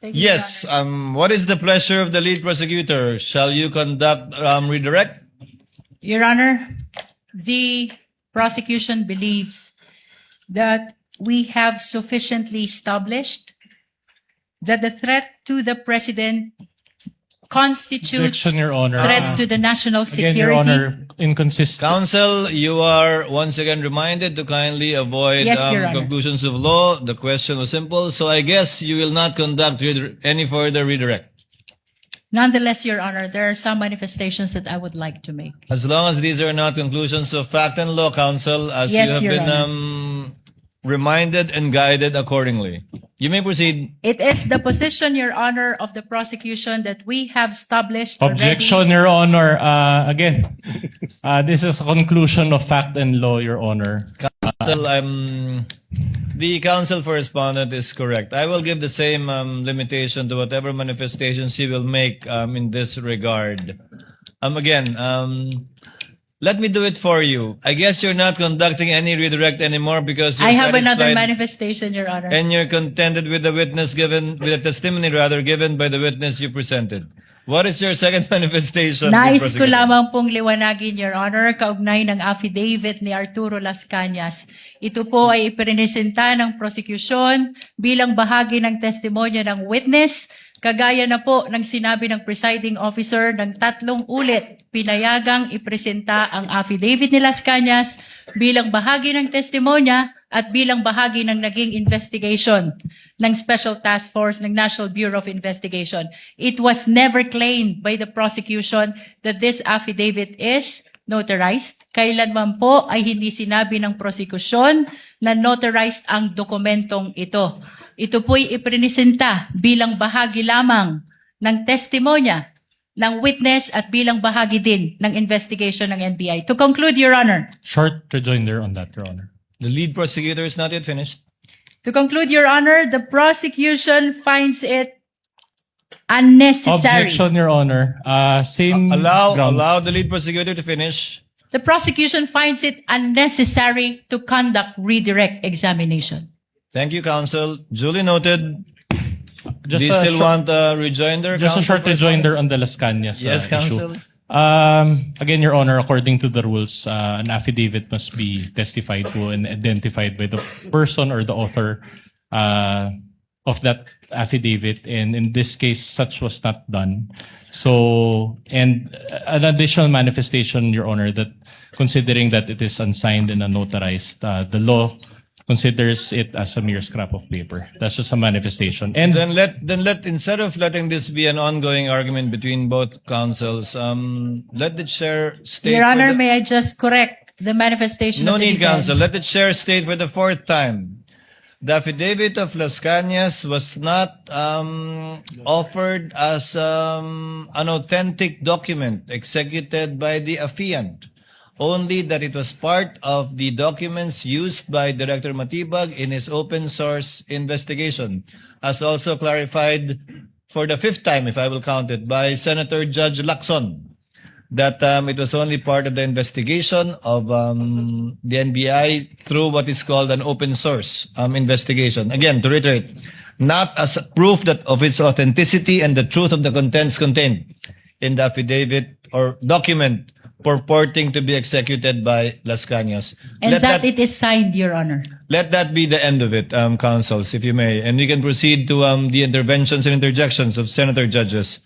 Thank you, Yes. What is the pleasure of the lead prosecutor? Shall you conduct redirect? Your Honor, the prosecution believes that we have sufficiently established that the threat to the President constitutes Objection, Your Honor. threat to the national Again, security. Your Honor, inconsistent. Counsel, you are once again reminded to kindly avoid Yes, Your Honor. conclusions of law. The question was simple, so I guess you will not conduct any further redirect. Nonetheless, Your Honor, there are some manifestations that I would like to make. As long as these are not conclusions of fact and law, counsel, as Yes, you have Your been reminded and guided accordingly. You may proceed. It is the position, Your Honor, of the prosecution that we have established Objection, Your Honor. Again, this is a conclusion of fact and law, Your Honor. Counsel, the counsel for respondent is correct. I will give the same limitation to whatever manifestations he will make in this regard. Let me do it for you. I guess you're not conducting any redirect anymore because you're I have another satisfied manifestation, Your Honor. and you're contented with the witness given, with the testimony rather given by the witness you presented. What is your second manifestation? Nais ko Prosecutor? lamang pong liwanagin, Your Honor, kaugnay ng affidavit ni Arturo Lascañas. Ito po ay ipinesenta ng prosekusyon bilang bahagi ng testimonya ng witness, kagaya na po ng sinabi ng presiding officer ng 3 ulit, pinayagang ipresenta ang affidavit ni Lascañas bilang bahagi ng testimonya at bilang bahagi ng naging investigation ng Special Task Force ng National Bureau of Investigation. It was never claimed by the prosecution that this affidavit is notarized. Kailanman po ay hindi sinabi ng prosekusyon na notarized ang dokumentong ito. Ito po'y ipresenta bilang bahagi lamang ng testimonya ng witness at bilang bahagi din ng investigation ng NBI. To conclude, Your Honor. Short rejoinder on that, Your Honor. The lead prosecutor is not yet finished. To conclude, Your Honor, the prosecution finds it unnecessary. Objection, Your Honor. Same ground. Allow the lead prosecutor to finish. The prosecution finds it unnecessary to conduct redirect examination. Thank you, counsel. Duly noted. Just Do you a still short- want a rejoinder? Just a counsel, short for respondent? rejoinder on the Lascañas Yes, counsel. issue. Again, Your Honor, according to the rules, an affidavit must be testified to and identified by the person or the author of that affidavit. And in this case, such was not done. So, and an additional manifestation, Your Honor, that considering that it is unsigned and unnotarized, the law considers it as a mere scrap of paper. That's just a manifestation. And Then let instead of letting this be an ongoing argument between both counsels, let the chair state. Your for Honor, the- may I just correct the manifestation No of the need, defense? counsel. Let the chair state for the 4th time. The affidavit of Lascañas was not offered as an authentic document executed by the affiant. Only that it was part of the documents used by Director Matibag in his open source investigation, as also clarified for the 5th time, if I will count it, by Senator Judge Lacson, that it was only part of the investigation of the NBI through what is called an open source investigation. Again, to reiterate, not as proof that of its authenticity and the truth of the contents contained in the affidavit or document purporting to be executed by Lascañas. And Let that it is signed, Your Honor. let that be the end of it, counsels, if you may. And we can proceed to the interventions and interjections of Senator Judges.